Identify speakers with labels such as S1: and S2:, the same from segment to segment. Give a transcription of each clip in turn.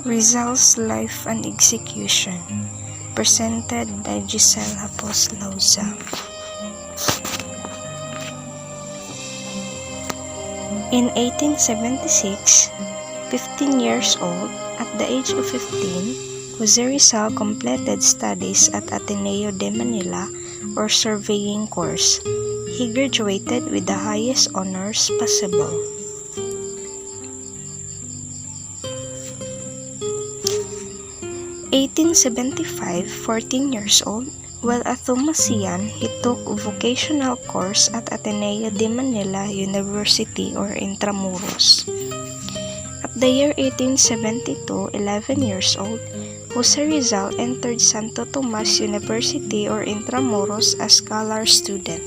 S1: Rizal's Life and Execution, presented by Giselle Hapos Lauza. In 1876, 15 years old, at the age of 15, Jose Rizal completed studies at Ateneo de Manila or surveying course. He graduated with the highest honors possible. 1875, 14 years old, while a Thomasian, he took vocational course at Ateneo de Manila University or Intramuros. At the year 1872, 11 years old, Jose Rizal entered Santo Tomas University or Intramuros as scholar student.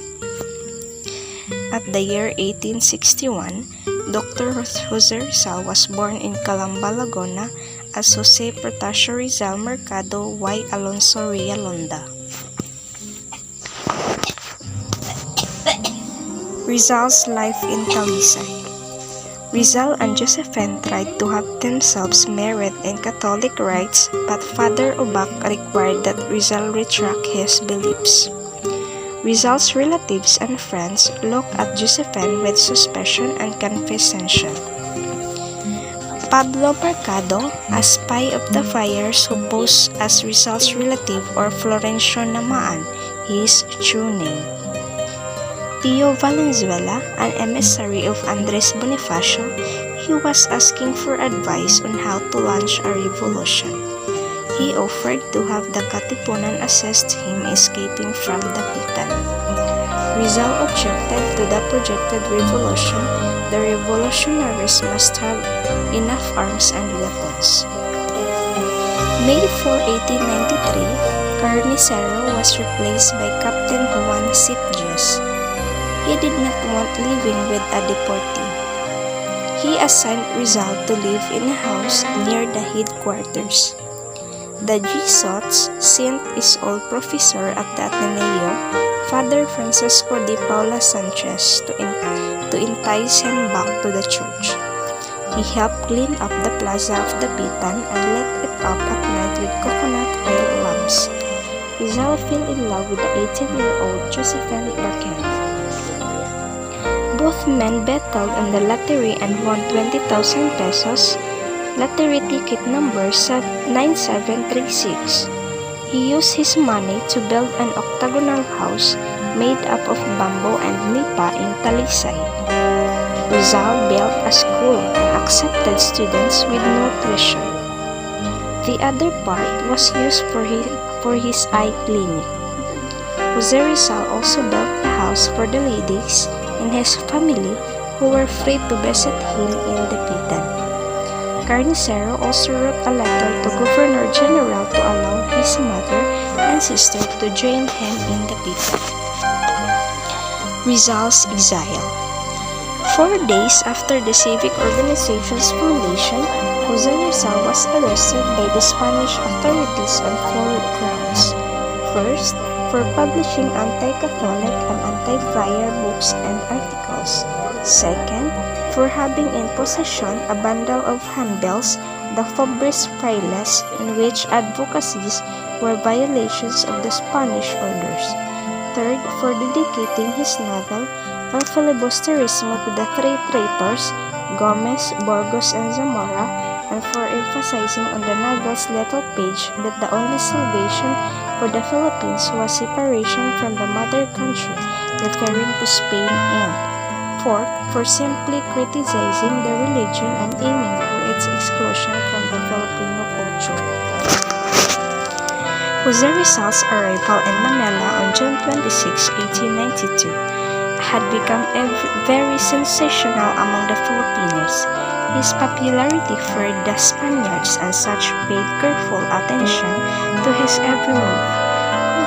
S1: At the year 1861, Dr. Jose Rizal was born in Calamba, Laguna as Jose Protasio Rizal Mercado y Alonso Realonda. Rizal's life in Talisay. Rizal and Josephine tried to have themselves married in Catholic rites, but Father Ubac required that Rizal retract his beliefs. Rizal's relatives and friends looked at Josephine with suspicion and condescension. Pablo Mercado, a spy of the friars who posed as Rizal's relative, or Florencio Namaan, his true name. Tio Valenzuela, an emissary of Andres Bonifacio, he was asking for advice on how to launch a revolution. He offered to have the Katipunan assist him escaping from the Dapitan. Rizal objected to the projected revolution. The revolutionaries must have enough arms and weapons. May 4, 1893, Carnicero was replaced by Captain Juan Sitges. He did not want living with a deportee. He assigned Rizal to live in a house near the headquarters. The Jesuits sent his old professor at the Ateneo, Father Francisco de Paula Sanchez, to entice him back to the church. He helped clean up the plaza of the Dapitan and lit it up at night with coconut oil lamps. Rizal fell in love with the 18-year-old Josephine Barquero. Both men battled in the lottery and won 20,000 pesos. Lottery ticket number 9736. He used his money to build an octagonal house made up of bamboo and nipa in Talisay. Rizal built a school and accepted students with no tuition. The other part was used for his eye clinic. Jose Rizal also built a house for the ladies in his family who were free to visit him in the Dapitan. Carnicero also wrote a letter to Governor General to allow his mother and sister to join him in the Dapitan. Rizal's exile. 4 days after the civic organization's formation, Jose Rizal was arrested by the Spanish authorities on 4 grounds. First, for publishing anti-Catholic and anti-friar books and articles. Second, for having in possession a bundle of handbills, the Pobres Frailes, in which advocacies were violations of the Spanish orders. Third, for dedicating his novel, El Filibusterismo, to the 3 traitors, Gomez, Burgos, and Zamora, and for emphasizing on the novel's little page that the only salvation for the Philippines was separation from the mother country, referring to Spain, and fourth, for simply criticizing the religion and aiming for its exclusion from the Filipino culture. Jose Rizal's arrival in Manila on June 26, 1892 had become very sensational among the Filipinos. His popularity feared the Spaniards, and such paid careful attention to his every move.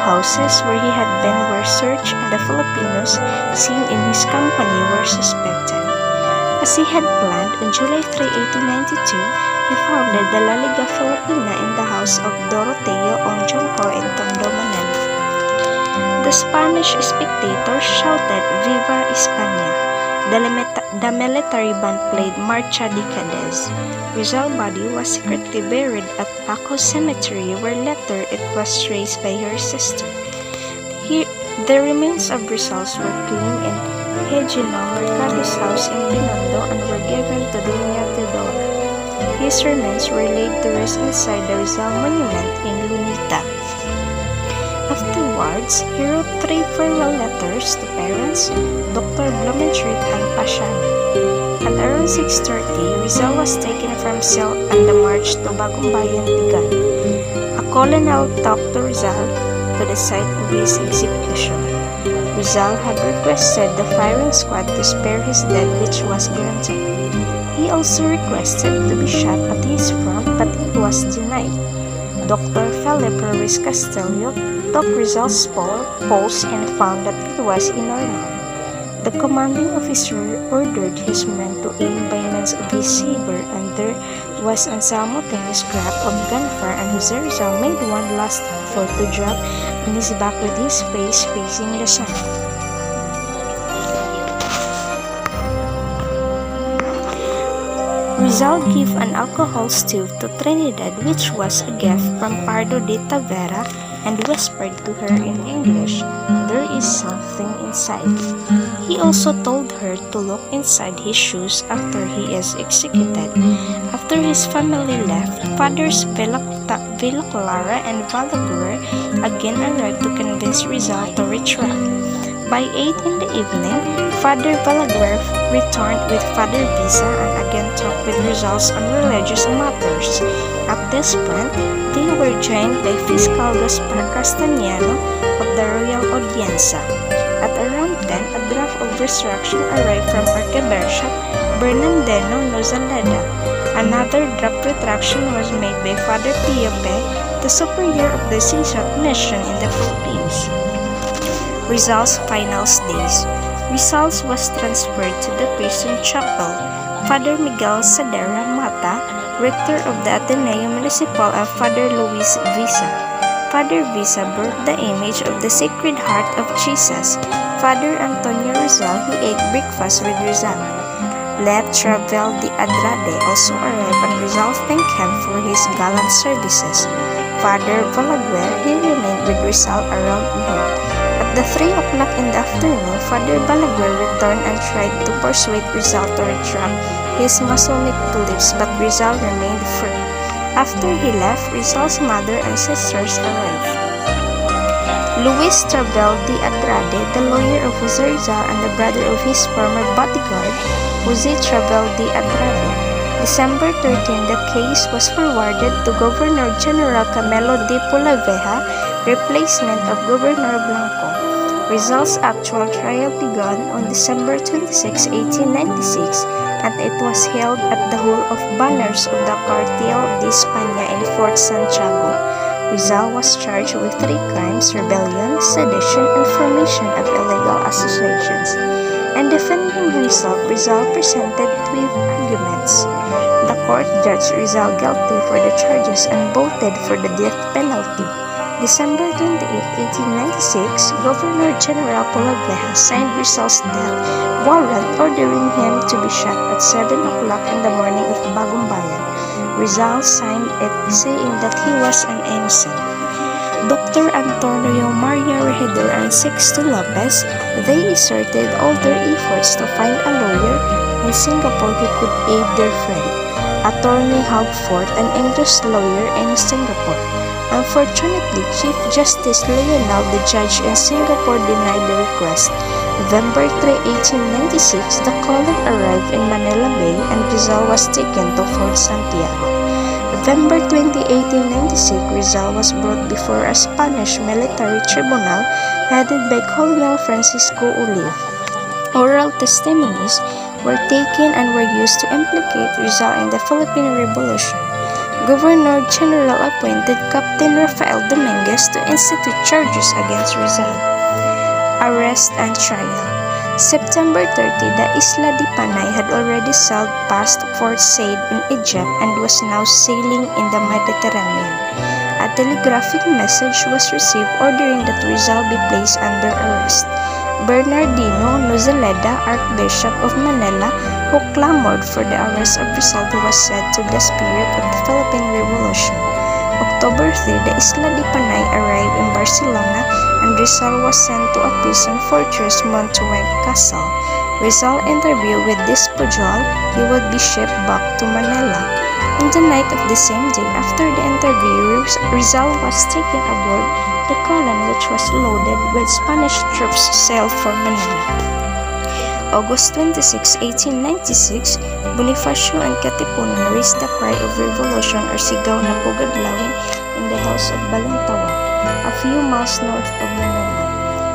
S1: All houses where he had been were searched, and the Filipinos seen in his company were suspected. As he had planned, on July 3, 1892, he founded the La Liga Filipina in the house of Doroteo Onjonco in Tondo, Manila. The Spanish spectators shouted "Viva España!" The military band played Marcha de Cadiz. Rizal's body was secretly buried at Paco Cemetery, where later it was traced by her sister. The remains of Rizal's were cleaned in Hegino Mercado's house in Binondo and were given to Doña Teodora. His remains were laid to rest inside the Rizal Monument in Lunita. Afterwards, he wrote 3 farewell letters to parents, Dr. Blumentritt and Pasiano. At around 6:30, Rizal was taken from cell and the march to Bagumbayan began. A colonel talked to Rizal to the site of his execution. Rizal had requested the firing squad to spare his dead, which was granted. He also requested to be shot at his front, but it was denied. Dr. Felipe Ruiz Castillo took Rizal's pulse and found that it was normal. The commanding officer ordered his men to aim by means of his saber, and there was a simultaneous crack of gunfire, and Jose Rizal made one last effort to drop on his back with his face facing the sun. Rizal gave an alcohol stew to Trinidad, which was a gift from Pardo de Tavera, and whispered to her in English, "There is something inside." He also told her to look inside his shoes after he is executed. After his family left, Fathers Villaclara and Balaguer again arrived to convince Rizal to retract. By 8 in the evening, Father Balaguer returned with Father Visa and again talked with Rizal on religious matters. At this point, they were joined by Fiscal Gaspar Castañano of the Royal Audiencia. At around 10, a draft of resurrection arrived from Archbishop Bernardino Nozaleda. Another draft retraction was made by Father Pio P., the superior of the Jesuit mission in the Philippines. Rizal's final days. Rizal was transferred to the prison chapel. Father Miguel Sadera Mata, rector of the Ateneo Municipal, and Father Luis Visa. Father Visa brought the image of the Sacred Heart of Jesus. Father Antonio Rizal, he ate breakfast with Rizal. Let Travel de Andrade also arrived and Rizal thanked him for his gallant services. Father Balaguer, he remained with Rizal around noon. At 3 o'clock in the afternoon, Father Balaguer returned and tried to persuade Rizal to retract his Masonic beliefs, but Rizal remained firm. After he left, Rizal's mother and sisters arrived. Luis Travel de Andrade, the lawyer of Jose Rizal and the brother of his former bodyguard, Jose Travel de Andrade. December 13, the case was forwarded to Governor General Camelo de Pulaveja, replacement of Governor Blanco. Rizal's actual trial began on December 26, 1896, and it was held at the Hall of Banners of the Cartel de España in Fort Santiago. Rizal was charged with 3 crimes: rebellion, sedition, and formation of illegal associations. And defending himself, Rizal presented 12 arguments. The court judged Rizal guilty for the charges and voted for the death penalty. December 28, 1896, Governor General Pulaveja signed Rizal's death warrant ordering him to be shot at 7 o'clock in the morning of Bagumbayan. Rizal signed it saying that he was an innocent. Dr. Antonio Maria Regidor and Sixto Lopez, they exerted all their efforts to find a lawyer in Singapore who could aid their friend, Attorney Hagford, an English lawyer in Singapore. Unfortunately, Chief Justice Leonel, the judge in Singapore, denied the request. November 3, 1896, the colleague arrived in Manila Bay and Rizal was taken to Fort Santiago. November 20, 1896, Rizal was brought before a Spanish military tribunal headed by Colonel Francisco Olive. Oral testimonies were taken and were used to implicate Rizal in the Philippine Revolution. Governor General appointed Captain Rafael Dominguez to institute charges against Rizal. Arrest and trial. September 30, the Isla de Panay had already sailed past Port Said in Egypt and was now sailing in the Mediterranean. A telegraphic message was received ordering that Rizal be placed under arrest. Bernardino Nozaleda, Archbishop of Manila, who clamored for the arrest of Rizal, who was said to be the spirit of the Philippine Revolution. October 3, the Isla de Panay arrived in Barcelona and Rizal was sent to a prison fortress Montueg Castle. Rizal interviewed with this Pujol, he would be shipped back to Manila. On the night of the same day after the interview, Rizal was taken aboard the column, which was loaded with Spanish troops, sailed for Manila. August 26, 1896, Bonifacio and Katipunan raised the cry of revolution or sigaw na pugadlawin in the house of Balintawak, a few miles north of Manila.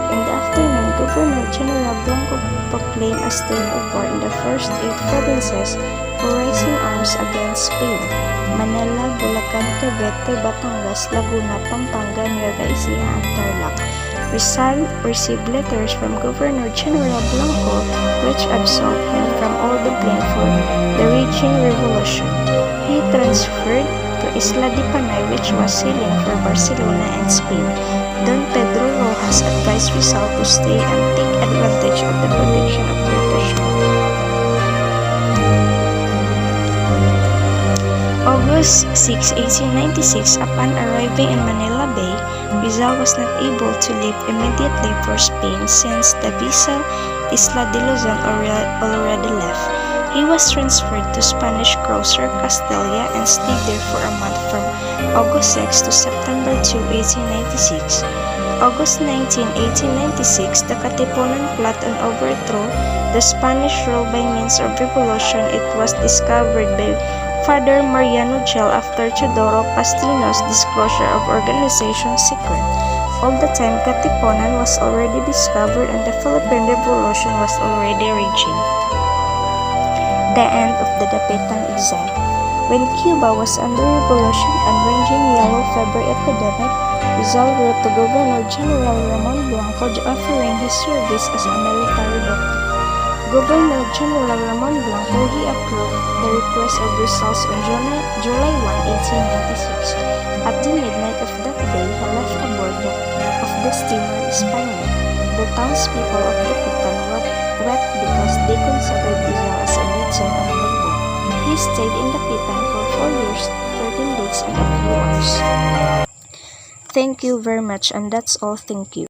S1: In the afternoon, Governor General Blanco proclaimed a state of war in the first 8 provinces for raising arms against Spain: Manila, Bulacan, Cavite, Batangas, Laguna, Pampanga, Nueva Ecija, and Tarlac. Rizal received letters from Governor General Blanco, which absolved him from all the blame for the raging revolution. He transferred to Isla de Panay, which was sailing for Barcelona and Spain. Don Pedro Rojas advised Rizal to stay and take advantage of the protection of British rule. August 6, 1896, upon arriving in Manila Bay, Rizal was not able to leave immediately for Spain since the vessel Isla de Luzon already left. He was transferred to Spanish cruiser Castilla and stayed there for a month from August 6 to September 2, 1896. August 19, 1896, the Katipunan plot on overthrow the Spanish rule by means of revolution. It was discovered by Father Mariano Gel after Teodoro Pastino's disclosure of organization secret. All the time, Katipunan was already discovered and the Philippine Revolution was already raging. The end of the Dapitan exile. When Cuba was under revolution and raging yellow fever epidemic, Rizal wrote to Governor General Ramon Blanco offering his service as a military doctor. Governor General Ramon Blanco, he approved the request of Rizal on July 1, 1896. At the midnight of that day, he left aboard of the steamer España. The townspeople of Dapitan wept because they considered Rizal as a legend and labor. He stayed in Dapitan for 4 years, 13 days, and a few hours. Thank you very much, and that's all. Thank you.